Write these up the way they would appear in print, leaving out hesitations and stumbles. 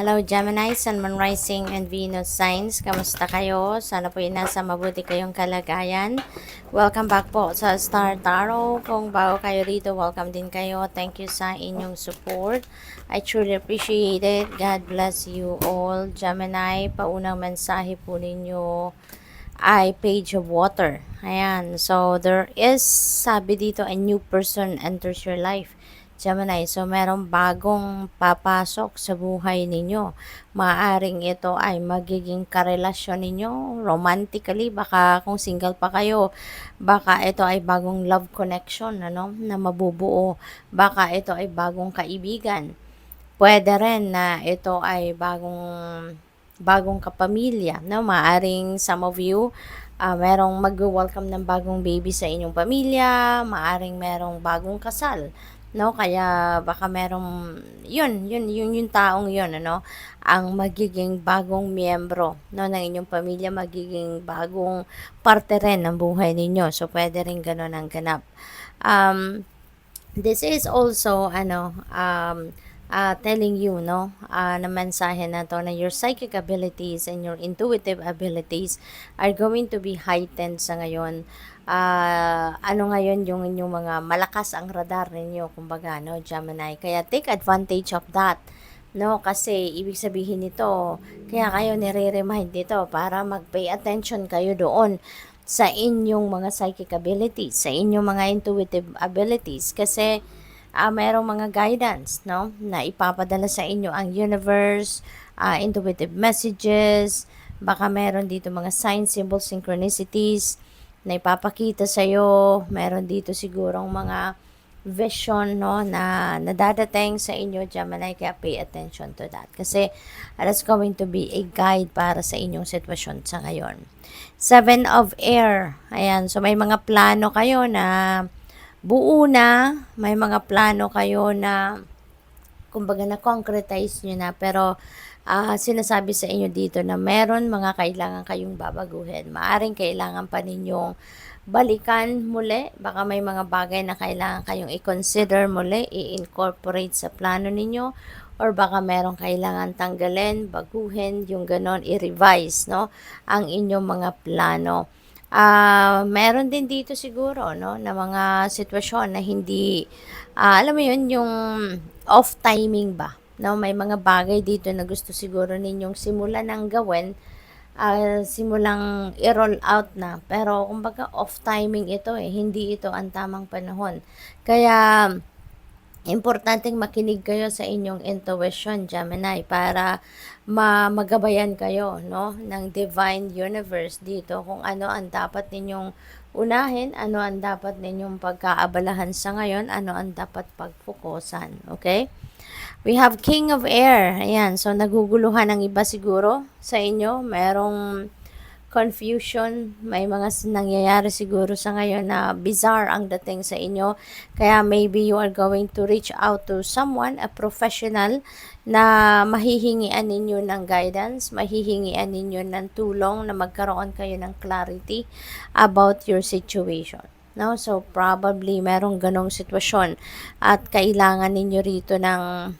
Hello Gemini, Sun, Moon Rising, and Venus signs. Kamusta kayo? Sana po nasa mabuti kayong kalagayan. Welcome back po sa Star Tarot. Kung bago kayo rito, welcome din kayo. Thank you sa inyong support. I truly appreciate it. God bless you all. Gemini, paunang mensahe po ninyo ay Page of Water. Ayan. So, there is, sabi dito, a new person enters your life. Gemini, so merong bagong papasok sa buhay ninyo. Maaring ito ay magiging karelasyon ninyo romantically, baka kung single pa kayo, baka ito ay bagong love connection, na mabubuo. Baka ito ay bagong kaibigan. Pwede rin na ito ay bagong kapamilya, no? Maaring some of you, merong mag-welcome ng bagong baby sa inyong pamilya, maaring merong bagong kasal, no? Kaya baka merong yung taong yun, ang magiging bagong miyembro, no, ng inyong pamilya, magiging bagong parte rin ng buhay ninyo. So pwede rin ganun ang ganap. This is also telling you, na mensahe na to, na your psychic abilities and your intuitive abilities are going to be heightened sa ngayon. Ngayon yung inyong mga malakas ang radar ninyo, kumbaga, no, Gemini. Kaya take advantage of that, no, kasi ibig sabihin nito, kaya kayo nire-remind nito para mag-pay attention kayo doon sa inyong mga psychic abilities, sa inyong mga intuitive abilities, kasi mayroong mga guidance, no, na ipapadala sa inyo ang universe, intuitive messages, baka meron dito mga signs, symbols, synchronicities na ipapakita sa iyo. Meron dito sigurong mga vision, no, na nadadating sa inyo, Gemini, kaya pay attention to that kasi that's going to be a guide para sa inyong sitwasyon sa ngayon. Seven of Air, ayan, so may mga plano kayo na buo na, may mga plano kayo na kumbaga na-concretize nyo na, pero sinasabi sa inyo dito na meron mga kailangan kayong babaguhin. Maaring kailangan pa ninyong balikan muli, baka may mga bagay na kailangan kayong i-consider muli, i-incorporate sa plano ninyo, or baka merong kailangan tanggalin, baguhin, yung ganon, i-revise, no, ang inyong mga plano. Meron din dito siguro, no, na mga sitwasyon na hindi, alam mo yun, yung off timing ba, no, may mga bagay dito na gusto siguro ninyong simulan ng gawin, simulang i-roll out na, pero kumbaga off timing ito, hindi ito ang tamang panahon. Kaya importanteng makinig kayo sa inyong intuition, Gemini, para magabayan kayo, no, ng divine universe dito kung ano ang dapat ninyong unahin, ano ang dapat ninyong pagkaabalahan sa ngayon, ano ang dapat pagfokusan, okay? We have King of Air. Ayan, so naguguluhan ng iba siguro sa inyo. Merong confusion, may mga nangyayari siguro sa ngayon na bizarre ang dating sa inyo. Kaya maybe you are going to reach out to someone, a professional, na mahihingian ninyo ng guidance, mahihingian ninyo ng tulong, na magkaroon kayo ng clarity about your situation. No? So probably merong ganong sitwasyon at kailangan ninyo rito ng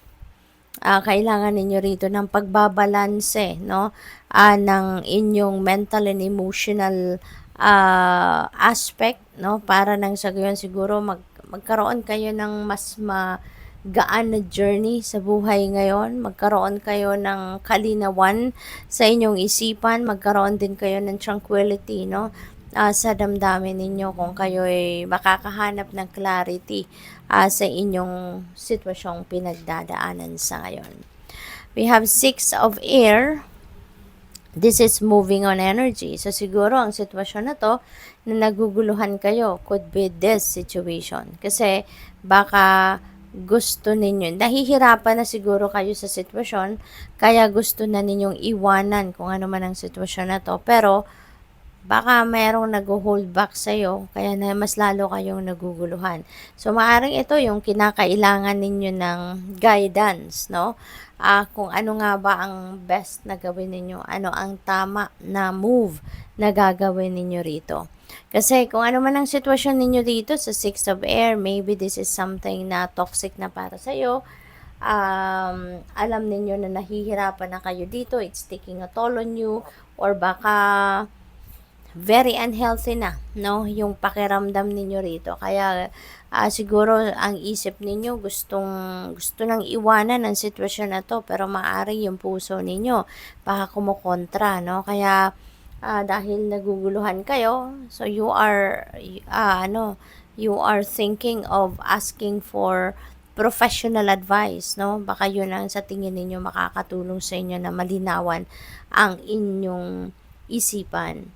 pagbabalanse, no, ng inyong mental and emotional aspect, no, para nang sa gayon siguro magkaroon kayo ng mas magaan na journey sa buhay ngayon, magkaroon kayo ng kalinawan sa inyong isipan, magkaroon din kayo ng tranquility, no, sa damdamin ninyo kung kayo ay makakahanap ng clarity sa inyong sitwasyong pinagdadaanan sa ngayon. We have Six of Air. This is moving on energy. So siguro ang sitwasyon na to na naguguluhan kayo could be this situation. Kasi baka gusto ninyo, nahihirapan na siguro kayo sa sitwasyon, kaya gusto na ninyong iwanan kung ano man ang sitwasyon na to. Pero baka mayroong nag-hold back sa'yo, kaya na mas lalo kayong naguguluhan. So, maaaring ito yung kinakailangan ninyo ng guidance, no? Kung ano nga ba ang best na gawin ninyo, ano ang tama na move na gagawin ninyo rito. Kasi kung ano man ang sitwasyon ninyo dito sa Six of Air, maybe this is something na toxic na para sa'yo, alam ninyo na nahihirapan na kayo dito, it's taking a toll on you, or baka very unhealthy na, no, yung pakiramdam ninyo rito. Kaya siguro ang isip ninyo gusto nang iwanan ang sitwasyon na to, pero maaari yung puso ninyo baka kumukontra, no. Kaya dahil naguguluhan kayo, so you are thinking of asking for professional advice, no? Baka yun ang sa tingin ninyo makakatulong sa inyo na malinawan ang inyong isipan.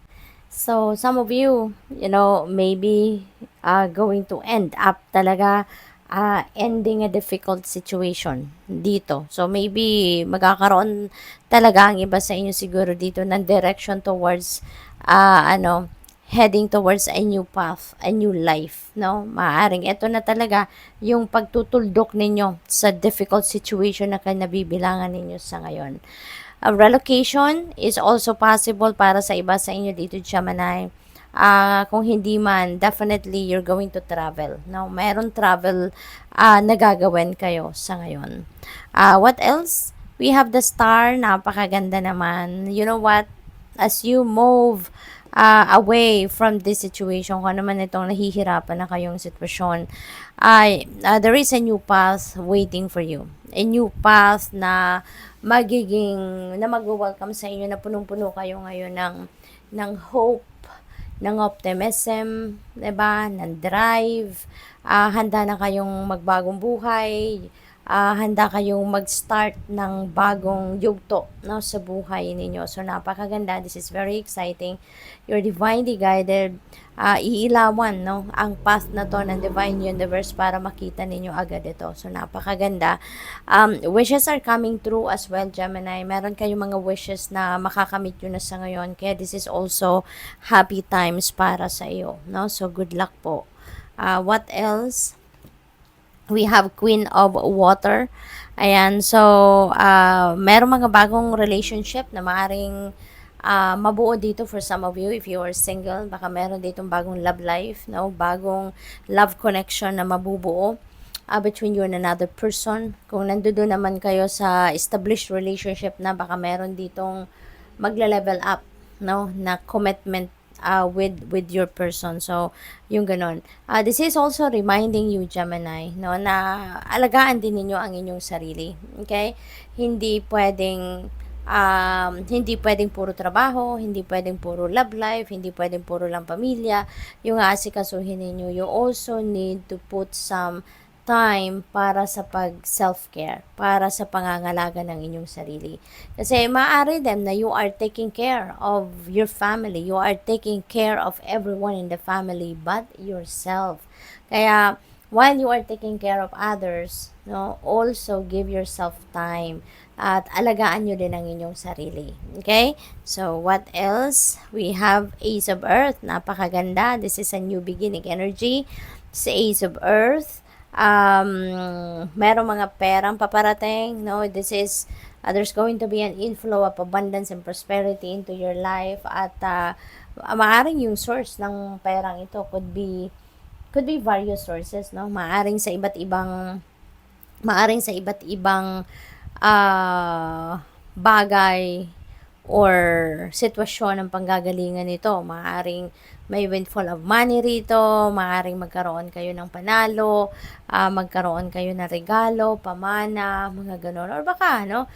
So, some of you, maybe going to end up talaga ending a difficult situation dito. So, maybe magkakaroon talaga ang iba sa inyo siguro dito ng direction towards, heading towards a new path, a new life, no? Maaring ito na talaga yung pagtutuldok ninyo sa difficult situation na kinabibilangan ninyo sa ngayon. A relocation is also possible para sa iba sa inyo dito, Gemini. Kung hindi man, definitely you're going to travel. No? Mayroon travel na gagawin kayo sa ngayon. What else? We have the star. Napakaganda naman. You know what? As you move away from this situation, kung ano man itong nahihirapan na kayong sitwasyon, there is a new path waiting for you. A new path na mag-welcome sa inyo, na punong-puno kayo ngayon ng hope, ng optimism, 'di ba? Ng drive, handa na kayong magbagong buhay, handa kayong mag-start ng bagong yugto, no, sa buhay ninyo. So napakaganda, this is very exciting. You're divinely guided. Iilawan, no, ang path na to ng divine universe para makita ninyo agad ito. So napakaganda. Wishes are coming true as well, Gemini. Meron kayong mga wishes na makakamit nyo na sa ngayon. Kaya this is also happy times para sa iyo, no? So good luck po. What else? We have Queen of Water. Ayan, so meron mga bagong relationship na maaring mabuo dito for some of you. If you are single, baka meron ditong bagong love life, no? Bagong love connection na mabubuo between you and another person. Kung nandoon naman kayo sa established relationship na, baka meron ditong magla-level up, no, na commitment with your person. So yung ganon. This is also reminding you, Gemini, no, na alagaan din ninyo ang inyong sarili. Okay? Hindi pwedeng puro trabaho, hindi pwedeng puro love life, hindi pwedeng puro lang pamilya yung aasikasuhin ninyo. You also need to put some time para sa self-care, para sa pangangalaga ng inyong sarili. Kasi maaari din na you are taking care of your family, you are taking care of everyone in the family but yourself. Kaya while you are taking care of others, no, also give yourself time at alagaan nyo din ang inyong sarili. Okay? So, what else? We have Ace of Earth. Napakaganda. This is a new beginning energy. Sa Ace of Earth, merong mga perang paparating, no? This is, there's going to be an inflow of abundance and prosperity into your life. At maaring yung source ng perang ito could be various sources, no? Maaring sa iba't ibang bagay or sitwasyon ng panggagalingan nito. Maaring may windfall of money rito, maaring magkaroon kayo ng panalo, magkaroon kayo ng regalo, pamana, mga ganon. Or baka, no,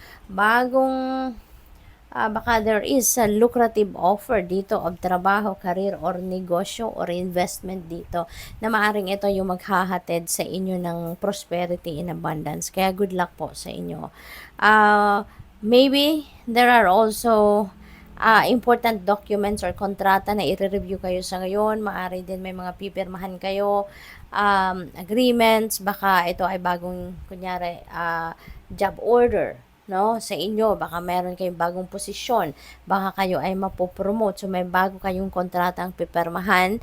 baka there is a lucrative offer dito of trabaho, career, or negosyo, or investment dito na maaring ito yung maghahatid sa inyo ng prosperity and abundance. Kaya good luck po sa inyo. Maybe there are also important documents or kontrata na i-review kayo sa ngayon. Maaari din may mga pipirmahan kayo, agreements, baka ito ay bagong, kunyari, job order, no, sa inyo. Baka meron kayong bagong posisyon, baka kayo ay mapopromote, so may bago kayong kontratang pipirmahan.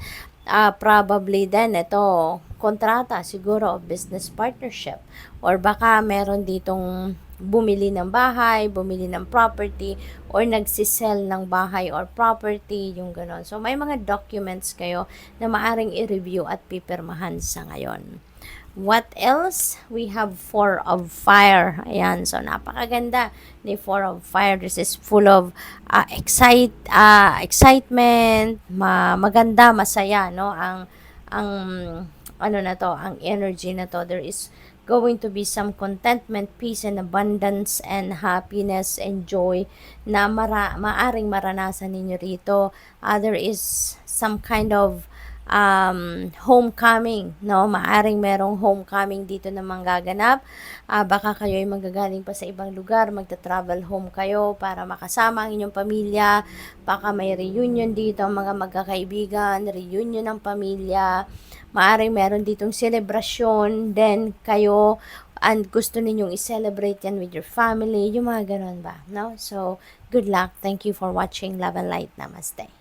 Probably then ito kontrata siguro of business partnership, or baka meron ditong bumili ng bahay, bumili ng property, or nagsisell ng bahay or property, yung ganon. So may mga documents kayo na maaring i-review at pipirmahan sa ngayon. What else? We have Four of Fire. Ayan, so napakaganda ni Four of Fire. This is full of excitement, maganda, masaya, no? Ang ano na to, ang energy na to. There is going to be some contentment, peace, and abundance, and happiness, and joy na maaring maranasan ninyo rito. There is some kind of homecoming, no? Maaring merong homecoming dito na manggaganap. Baka kayo ay magagaling pa sa ibang lugar, magta-travel home kayo para makasama ang inyong pamilya. Baka may reunion dito, mga magkakaibigan, reunion ng pamilya. Maaring meron ditong celebration, then kayo and gusto ninyong i-celebrate yan with your family, yung mga ganun ba, no? So, good luck. Thank you for watching Love and Light. Namaste.